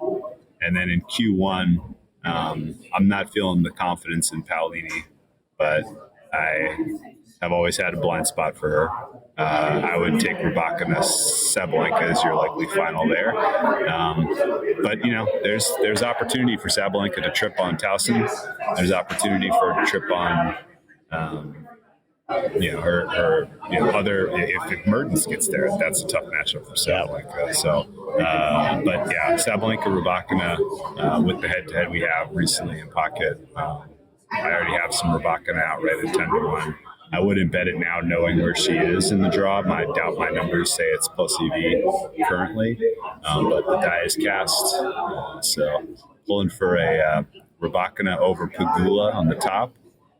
Speaker 4: And then in Q1, I'm not feeling the confidence in Paolini, but have always had a blind spot for her. I would take Rybakina Sabalenka as your likely final there. But, there's opportunity for Sabalenka to trip on Towson. There's opportunity for her to trip on, if Mertens gets there, that's a tough matchup for Sabalenka. So, Sabalenka, Rybakina, with the head-to-head we have recently in pocket, I already have some Rybakina outright at 10-1. I wouldn't bet it now knowing where she is in the draw. I doubt my numbers say it's plus EV currently, but the die is cast. So pulling for a Rybakina over Pegula on the top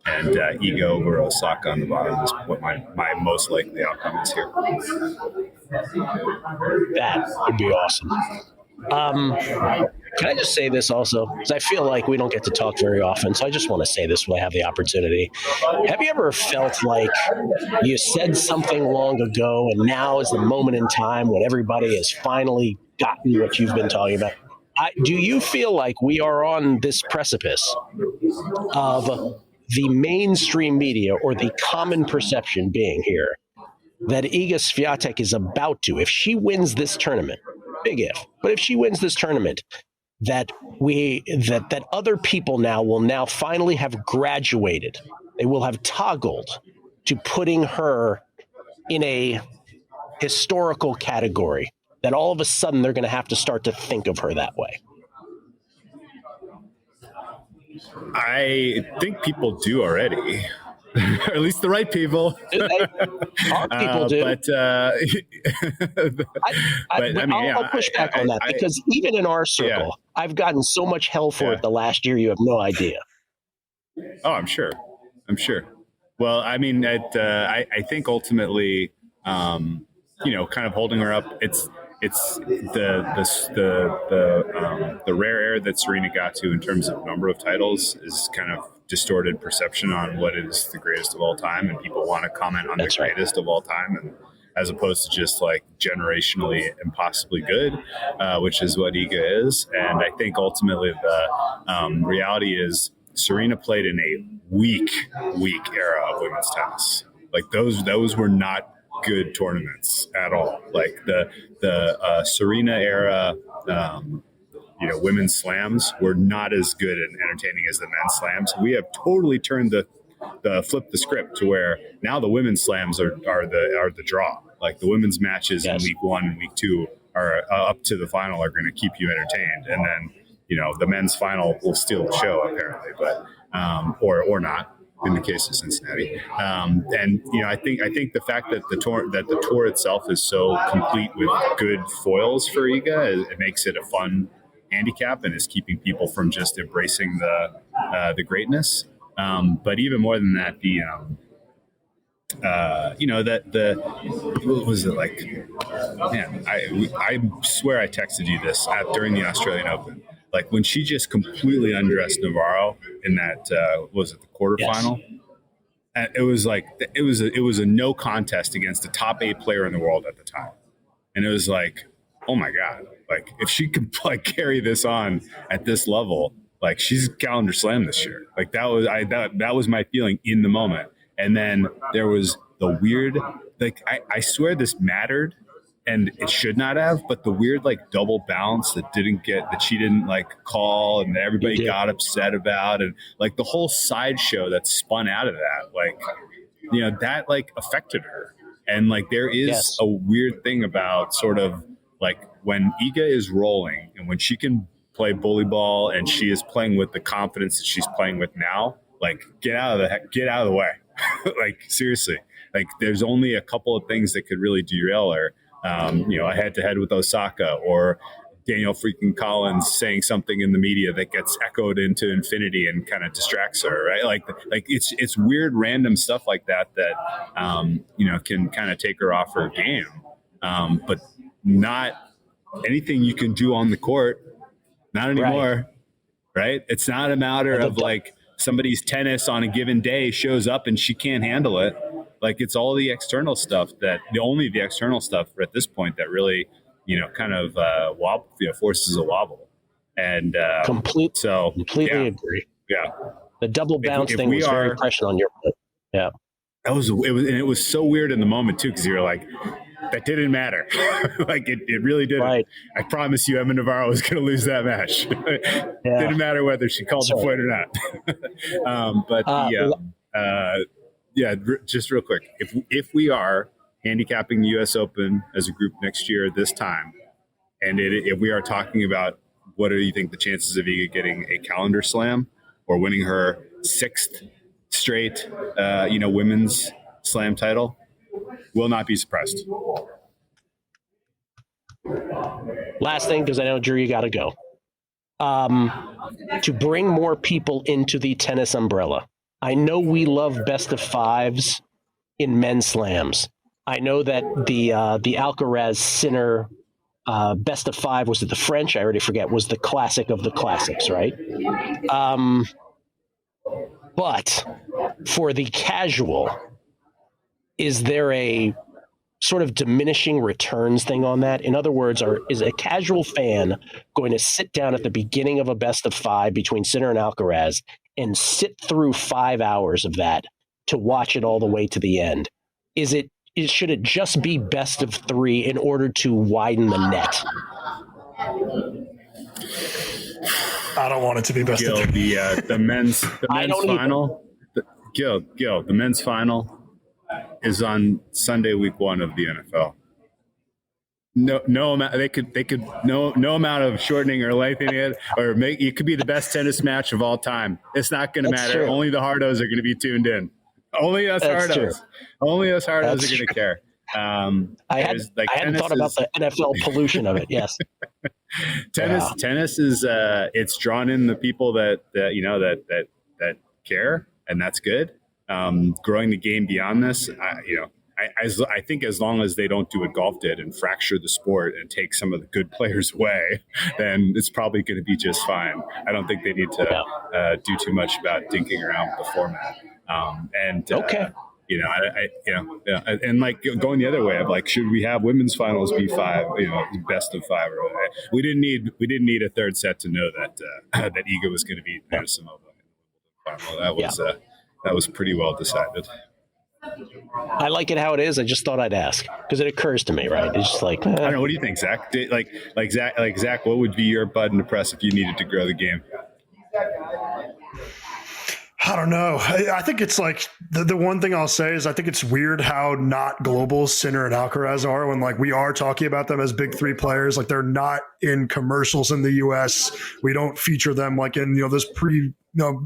Speaker 4: and Iga over Osaka on the bottom is what my most likely outcome is here.
Speaker 2: That would be awesome. Can I just say this also? Because I feel like we don't get to talk very often, so I just want to say this when I have the opportunity. Have you ever felt like you said something long ago, and now is the moment in time when everybody has finally gotten what you've been talking about? Do you feel like we are on this precipice of the mainstream media or the common perception being here that Iga Swiatek is about to, if she wins this tournament, big if, but if she wins this tournament, that other people will finally have graduated. They will have toggled to putting her in a historical category, that all of a sudden they're going to have to start to think of her that way.
Speaker 4: I think people do already. Or at least the right people.
Speaker 2: Our people do. I'll push back on that because even in our circle, I've gotten so much hell for it the last year, you have no idea.
Speaker 4: Oh, I'm sure. Well, I mean, I think ultimately, kind of holding her up, it's the rare air that Serena got to in terms of number of titles is kind of distorted perception on what is the greatest of all time, and people want to comment on the greatest of all time, and as opposed to just like generationally impossibly good, which is what Iga is. And I think ultimately the reality is Serena played in a weak era of women's tennis. Like those were not good tournaments at all. Like the Serena era, women's slams were not as good and entertaining as the men's slams. We have totally turned the flip the script to where now the women's slams are the draw. Like the women's matches in week 1 and week 2 are up to the final are going to keep you entertained, and then the men's final will steal the show apparently, but or not in the case of Cincinnati. And I think the fact that the tour itself is so complete with good foils for Iga, it makes it a fun handicap and is keeping people from just embracing the greatness. But even more than that, what was it like? Man, I swear I texted you this during the Australian Open. Like when she just completely undressed Navarro in that was it the quarterfinal? Yes. It was like it was a no contest against the top 8 player in the world at the time, and it was like, oh my god, like if she could like carry this on at this level, like she's calendar slam this year. Like that was my feeling in the moment. And then there was the weird, like I swear this mattered. And it should not have, but the weird like double bounce that she didn't like call, and everybody got upset about, and like the whole sideshow that spun out of that, like that like affected her. And like there is a weird thing about sort of like when Iga is rolling and when she can play bully ball and she is playing with the confidence that she's playing with now, like get out of the way. Like seriously, like there's only a couple of things that could really derail her. A head-to-head with Osaka, or Daniel freaking Collins saying something in the media that gets echoed into infinity and kind of distracts her, right? Like it's weird, random stuff like that can kind of take her off her game, but not anything you can do on the court. Not anymore, right? It's not a matter of like somebody's tennis on a given day shows up and she can't handle it. Like it's all the external stuff only the external stuff at this point that really, kind of forces a wobble. And
Speaker 2: completely agree.
Speaker 4: Yeah.
Speaker 2: The double bounce thing was very prescient on your part. Yeah.
Speaker 4: it was so weird in the moment too, because you were like, that didn't matter. Like it really didn't.
Speaker 2: Right.
Speaker 4: I promise you, Emma Navarro was going to lose that match. Didn't matter whether she called the point or not. Just real quick, if we are handicapping the U.S. Open as a group next year this time, and if we are talking about what do you think the chances of Iga getting a calendar slam or winning her 6th straight, women's slam title, will not be surprised.
Speaker 2: Last thing, because I know, Drew, you got to go. To bring more people into the tennis umbrella. I know we love best of fives in men's slams. I know that the Alcaraz Sinner best of five, was it the French? I already forget, was the classic of the classics, right? But for the casual, is there a sort of diminishing returns thing on that? In other words, is a casual fan going to sit down at the beginning of a best of five between Sinner and Alcaraz and sit through 5 hours of that to watch it all the way to the end? Should it just be best of three in order to widen the net?
Speaker 3: I don't want it to be best of three.
Speaker 4: The men's final. The men's final is on Sunday, week 1 of the NFL. No amount no amount of shortening or lengthening it or it could be the best tennis match of all time. It's not going to matter. True. Only the hardos are going to be tuned in. Only us hardos. True. Only us hardos are going to care.
Speaker 2: I hadn't thought about the NFL pollution of it. Yes.
Speaker 4: Tennis is it's drawn in the people that care, and that's good. Growing the game beyond this, I think as long as they don't do what golf did and fracture the sport and take some of the good players away, then it's probably going to be just fine. I don't think they need to do too much about dinking around with the format. And like going the other way of like, should we have women's finals be 5, best of 5? We didn't need a third set to know that Iga was going to beat Anisimova in the final. That was pretty well decided.
Speaker 2: I like it how it is. I just thought I'd ask because it occurs to me, right? It's just like
Speaker 4: I don't know. What do you think, Zach? Zach, what would be your button to press if you needed to grow the game?
Speaker 3: I don't know. I think it's like the one thing I'll say is I think it's weird how not global Sinner and Alcaraz are when like we are talking about them as big 3 players. Like they're not in commercials in the U.S. We don't feature them like in this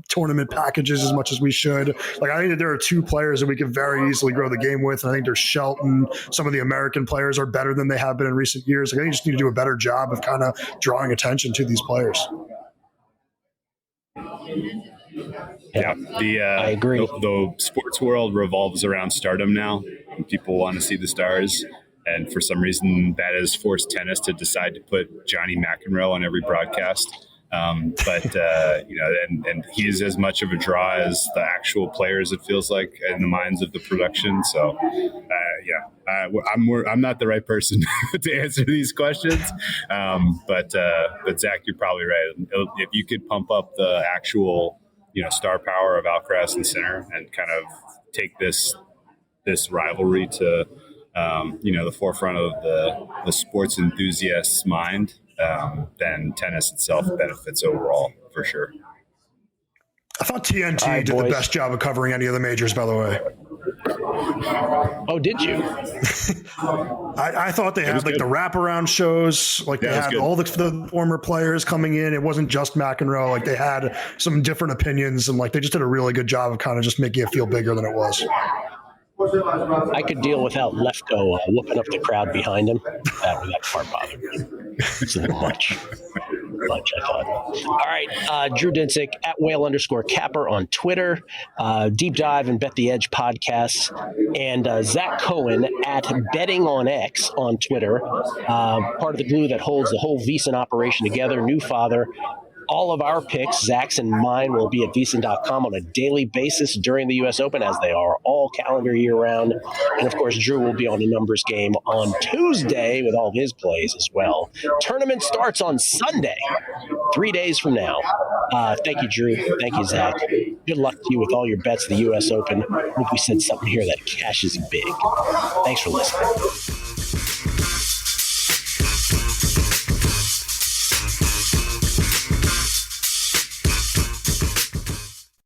Speaker 3: tournament packages as much as we should. Like I think that there are 2 players that we could very easily grow the game with. And I think there's Shelton. Some of the American players are better than they have been in recent years. Like I think you just need to do a better job of kind of drawing attention to these players.
Speaker 4: Yeah,
Speaker 2: I agree.
Speaker 4: The sports world revolves around stardom now. People want to see the stars, and for some reason, that has forced tennis to decide to put Johnny McEnroe on every broadcast. And he's as much of a draw as the actual players. It feels like in the minds of the production. So, I'm not the right person to answer these questions. But Zach, you're probably right. If you could pump up the actual star power of Alcaraz and Sinner and kind of take this rivalry to the forefront of the sports enthusiast's mind, then tennis itself benefits overall for sure.
Speaker 3: I thought TNT did the best job of covering any of the majors, by the way.
Speaker 2: Oh, did you?
Speaker 3: I thought they had like the wraparound shows, like they had all the former players coming in. It wasn't just McEnroe. Like they had some different opinions, and like they just did a really good job of kind of just making it feel bigger than it was.
Speaker 2: I could deal without Lefko whooping up the crowd behind him. That part bothered me. It's much, I thought. All right, Drew Dinsick at _Capper on Twitter, Deep Dive and Bet the Edge podcasts, and Zach Cohen at Betting on X on Twitter, part of the glue that holds the whole VSiN operation together, new father. All of our picks, Zach's and mine, will be at VSiN.com on a daily basis during the U.S. Open, as they are all calendar year round. And, of course, Drew will be on the numbers game on Tuesday with all of his plays as well. Tournament starts on Sunday, 3 days from now. Thank you, Drew. Thank you, Zach. Good luck to you with all your bets at the U.S. Open. Hope we said something here that cashes big. Thanks for listening.